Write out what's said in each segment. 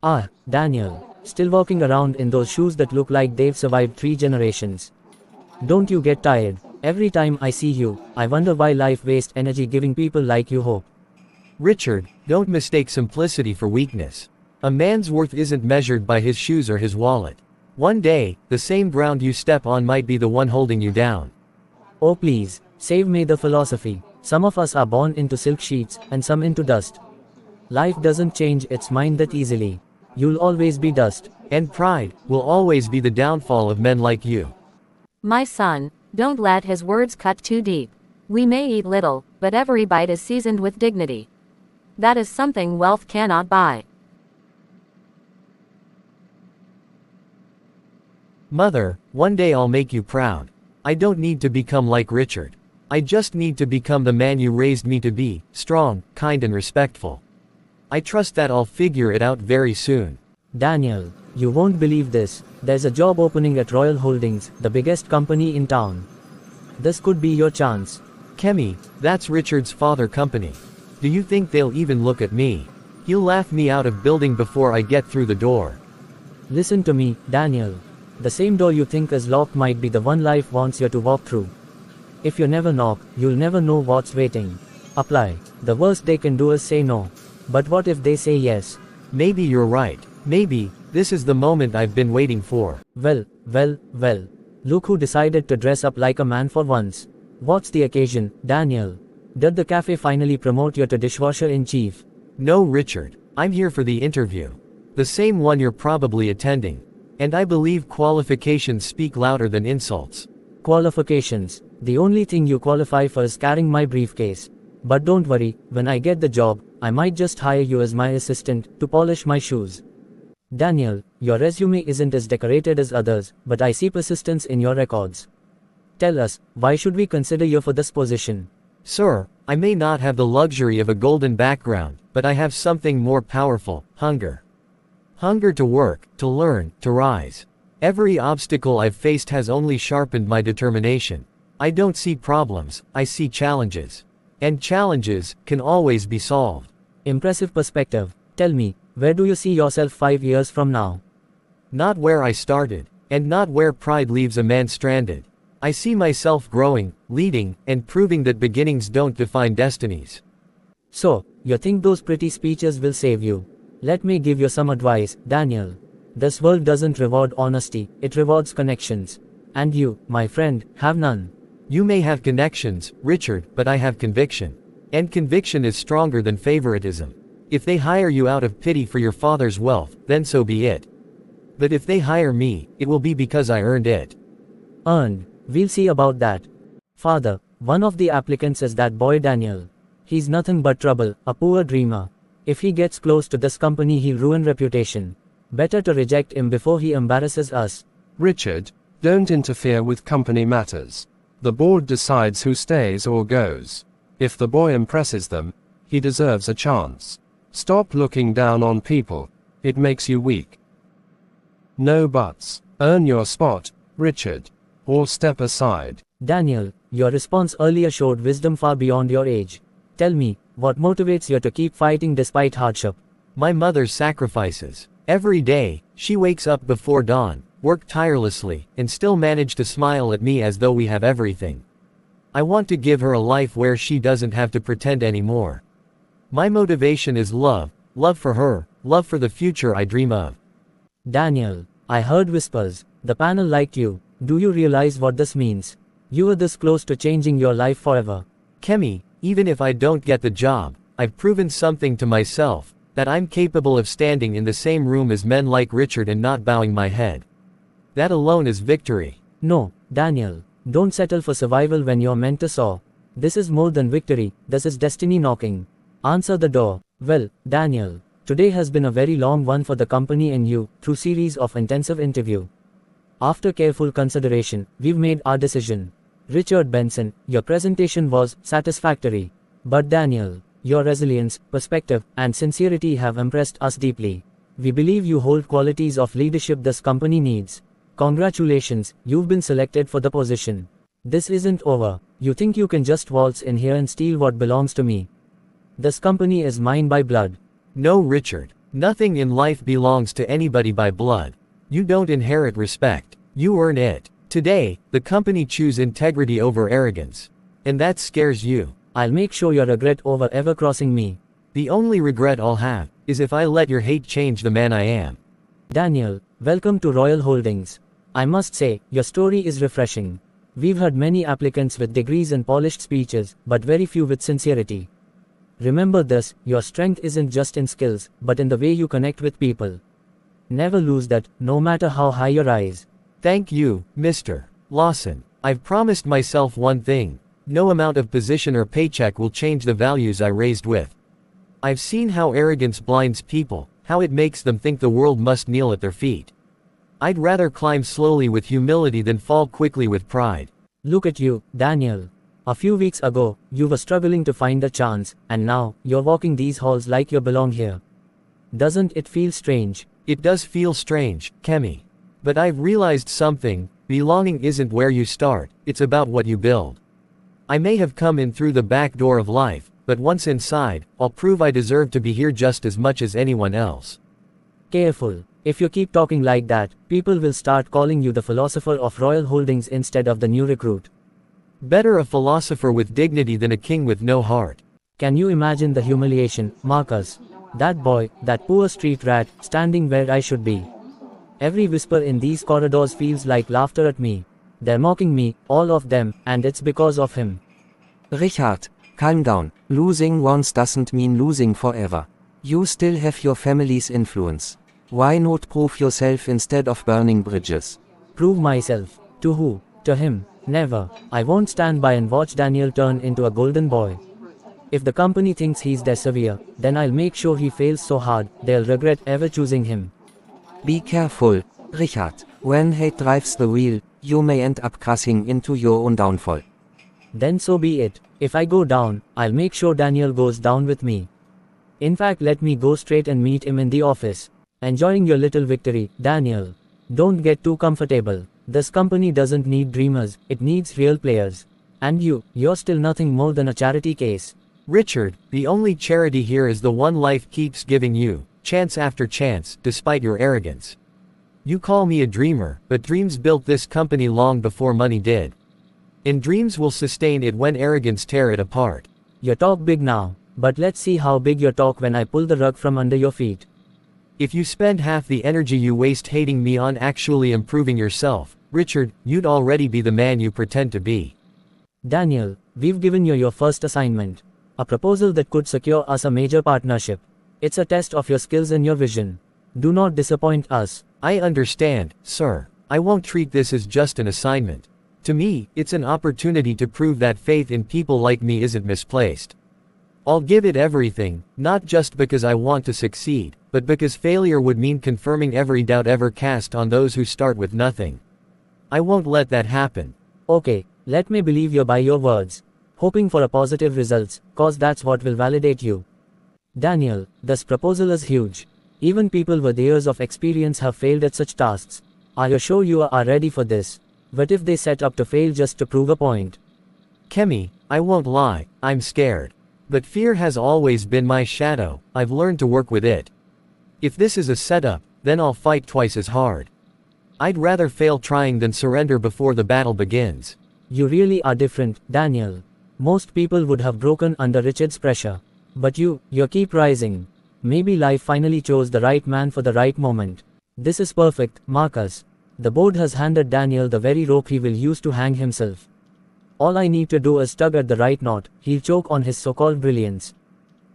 Ah, Daniel. Still walking around in those shoes that look like they've survived 3 generations. Don't you get tired? Every time I see you, I wonder why life wastes energy giving people like you hope. Richard, don't mistake simplicity for weakness. A man's worth isn't measured by his shoes or his wallet. One day, the same ground you step on might be the one holding you down. Oh please, save me the philosophy. Some of us are born into silk sheets, and some into dust. Life doesn't change its mind that easily. You'll always be dust. And pride will always be the downfall of men like you. My son, don't let his words cut too deep. We may eat little, but every bite is seasoned with dignity. That is something wealth cannot buy. Mother, one day I'll make you proud. I don't need to become like Richard. I just need to become the man you raised me to be, strong, kind and respectful. I trust that I'll figure it out very soon. Daniel, you won't believe this. There's a job opening at Royal Holdings, the biggest company in town. This could be your chance. Kemi, that's Richard's father company. Do you think they'll even look at me? He'll laugh me out of building before I get through the door. Listen to me, Daniel. The same door you think is locked might be the one life wants you to walk through. If you never knock, you'll never know what's waiting. Apply. The worst they can do is say no. But what if they say yes? Maybe you're right. Maybe, this is the moment I've been waiting for. Well. Look who decided to dress up like a man for once. What's the occasion, Daniel? Did the cafe finally promote you to dishwasher-in-chief? No, Richard. I'm here for the interview. The same one you're probably attending. And I believe qualifications speak louder than insults. Qualifications. The only thing you qualify for is carrying my briefcase. But don't worry, when I get the job, I might just hire you as my assistant to polish my shoes. Daniel, your resume isn't as decorated as others, but I see persistence in your records. Tell us, why should we consider you for this position? Sir, I may not have the luxury of a golden background, but I have something more powerful: hunger. Hunger to work, to learn, to rise. Every obstacle I've faced has only sharpened my determination. I don't see problems, I see challenges. And challenges can always be solved. Impressive perspective. Tell me, where do you see yourself 5 years from now? Not where I started, and not where pride leaves a man stranded. I see myself growing, leading, and proving that beginnings don't define destinies. So, you think those pretty speeches will save you? Let me give you some advice, Daniel. This world doesn't reward honesty, it rewards connections. And you, my friend, have none. You may have connections, Richard, but I have conviction. And conviction is stronger than favoritism. If they hire you out of pity for your father's wealth, then so be it. But if they hire me, it will be because I earned it. Earned. We'll see about that. Father, one of the applicants is that boy Daniel. He's nothing but trouble, a poor dreamer. If he gets close to this company he'll ruin reputation. Better to reject him before he embarrasses us. Richard, don't interfere with company matters. The board decides who stays or goes. If the boy impresses them, he deserves a chance. Stop looking down on people. It makes you weak. No buts. Earn your spot, Richard. Or step aside. Daniel, your response earlier showed wisdom far beyond your age. Tell me, what motivates you to keep fighting despite hardship? My mother's sacrifices. Every day, she wakes up before dawn, work tirelessly, and still manage to smile at me as though we have everything. I want to give her a life where she doesn't have to pretend anymore. My motivation is love for her, love for the future I dream of. Daniel, I heard whispers. The panel liked you. Do you realize what this means? You were this close to changing your life forever. Kemi, even if I don't get the job, I've proven something to myself, that I'm capable of standing in the same room as men like Richard and not bowing my head. That alone is victory. No, Daniel, don't settle for survival when you're meant to soar. This is more than victory, this is destiny knocking. Answer the door. Well, Daniel, today has been a very long one for the company and you, through series of intensive interview. After careful consideration, we've made our decision. Richard Benson, your presentation was satisfactory. But Daniel, your resilience, perspective, and sincerity have impressed us deeply. We believe you hold qualities of leadership this company needs. Congratulations, you've been selected for the position. This isn't over. You think you can just waltz in here and steal what belongs to me? This company is mine by blood. No, Richard. Nothing in life belongs to anybody by blood. You don't inherit respect. You earn it. Today, the company choose integrity over arrogance. And that scares you. I'll make sure you regret over ever crossing me. The only regret I'll have is if I let your hate change the man I am. Daniel, welcome to Royal Holdings. I must say, your story is refreshing. We've heard many applicants with degrees and polished speeches, but very few with sincerity. Remember this, your strength isn't just in skills, but in the way you connect with people. Never lose that, no matter how high you rise. Thank you, Mr. Lawson. I've promised myself one thing. No amount of position or paycheck will change the values I raised with. I've seen how arrogance blinds people, how it makes them think the world must kneel at their feet. I'd rather climb slowly with humility than fall quickly with pride. Look at you, Daniel. A few weeks ago, you were struggling to find a chance, and now, you're walking these halls like you belong here. Doesn't it feel strange? It does feel strange, Kemi. But I've realized something, belonging isn't where you start, it's about what you build. I may have come in through the back door of life, but once inside, I'll prove I deserve to be here just as much as anyone else. Careful. If you keep talking like that, people will start calling you the philosopher of Royal Holdings instead of the new recruit. Better a philosopher with dignity than a king with no heart. Can you imagine the humiliation, Marcus? That boy, that poor street rat, standing where I should be. Every whisper in these corridors feels like laughter at me. They're mocking me, all of them, and it's because of him. Richard, calm down. Losing once doesn't mean losing forever. You still have your family's influence. Why not prove yourself instead of burning bridges? Prove myself. To who? To him. Never. I won't stand by and watch Daniel turn into a golden boy. If the company thinks he's their savior, then I'll make sure he fails so hard, they'll regret ever choosing him. Be careful, Richard. When hate drives the wheel, you may end up crashing into your own downfall. Then so be it. If I go down, I'll make sure Daniel goes down with me. In fact, let me go straight and meet him in the office. Enjoying your little victory, Daniel. Don't get too comfortable. This company doesn't need dreamers, it needs real players. And you're still nothing more than a charity case. Richard, the only charity here is the one life keeps giving you, chance after chance, despite your arrogance. You call me a dreamer, but dreams built this company long before money did. And dreams will sustain it when arrogance tear it apart. You talk big now, but let's see how big you talk when I pull the rug from under your feet. If you spend half the energy you waste hating me on actually improving yourself, Richard, you'd already be the man you pretend to be. Daniel, we've given you your first assignment. A proposal that could secure us a major partnership. It's a test of your skills and your vision. Do not disappoint us. I understand, sir. I won't treat this as just an assignment. To me, it's an opportunity to prove that faith in people like me isn't misplaced. I'll give it everything, not just because I want to succeed, but because failure would mean confirming every doubt ever cast on those who start with nothing. I won't let that happen. Okay, let me believe you by your words. Hoping for a positive results, cause that's what will validate you. Daniel, this proposal is huge. Even people with years of experience have failed at such tasks. Are you sure you are ready for this? What if they set up to fail just to prove a point? Kemi, I won't lie, I'm scared. But fear has always been my shadow, I've learned to work with it. If this is a setup, then I'll fight twice as hard. I'd rather fail trying than surrender before the battle begins. You really are different, Daniel. Most people would have broken under Richard's pressure. But you keep rising. Maybe life finally chose the right man for the right moment. This is perfect, Marcus. The board has handed Daniel the very rope he will use to hang himself. All I need to do is tug at the right knot, he'll choke on his so-called brilliance.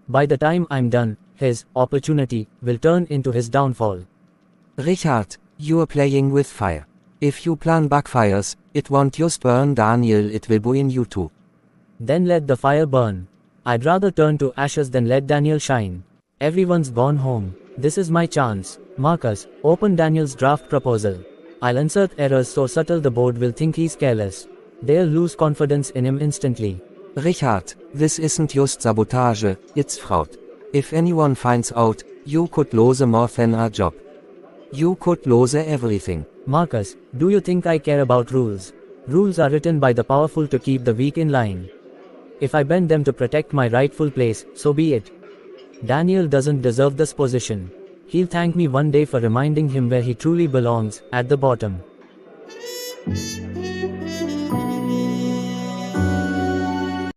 By the time I'm done, his opportunity will turn into his downfall. Richard, you're playing with fire. If your plan backfires, it won't just burn Daniel, it will burn you too. Then let the fire burn. I'd rather turn to ashes than let Daniel shine. Everyone's gone home. This is my chance. Marcus, open Daniel's draft proposal. I'll insert errors so subtle the board will think he's careless. They'll lose confidence in him instantly. Richard, this isn't just sabotage, it's fraud. If anyone finds out, you could lose more than a job. You could lose everything. Marcus, do you think I care about rules? Rules are written by the powerful to keep the weak in line. If I bend them to protect my rightful place, so be it. Daniel doesn't deserve this position. He'll thank me one day for reminding him where he truly belongs, at the bottom.